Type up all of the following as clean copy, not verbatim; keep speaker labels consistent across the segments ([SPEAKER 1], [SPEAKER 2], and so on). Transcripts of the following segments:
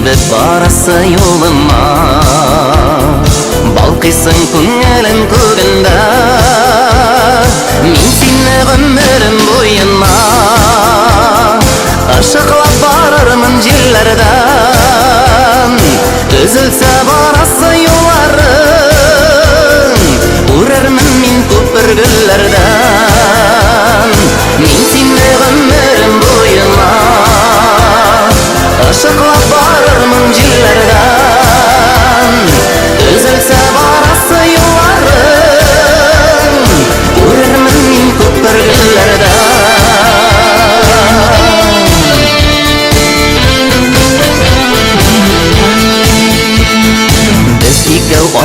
[SPEAKER 1] Ебіп барасы yolыma Балқисың көңілім көгінде Мен сені ғұмырым бойына Ашықлап барармын жерлерден Үзілсе барасы yollarың Урармын мен көпір гүллерден Мен сені ғұмырым бойына Ашықлап барармын жерлерден Үзілсе барасы yollarың Урармын мен көпір гүллерден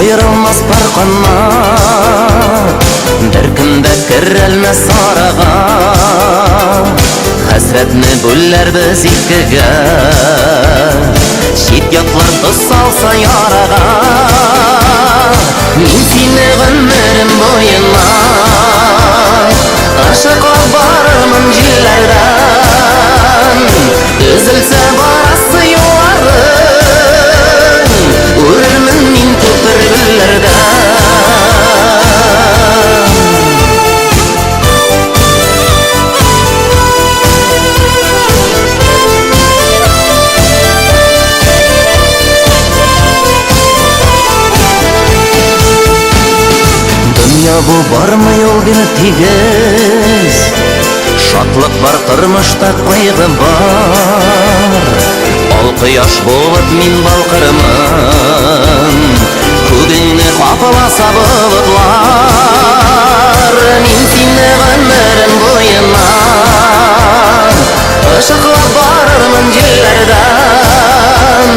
[SPEAKER 1] Айрылмас парқанна Бір кімді кірілмес араға Хәсретні бүллер біз екіге Шет ятлар тұсалса яраға Мен сені ғұмырым бойына Ашықлап барармын жерлерден Үзілсе барасы yollarың Урармын мен көпір гүллерден Dünya bu barmı yol bir тегіз Шатлық бар тұрмышта қайғы бар Ал құяш болып мен балқырмын Көгіңні қапыласа бұлытлар Мен сені ғұмырым бойына Ашықлап барармын жерлерден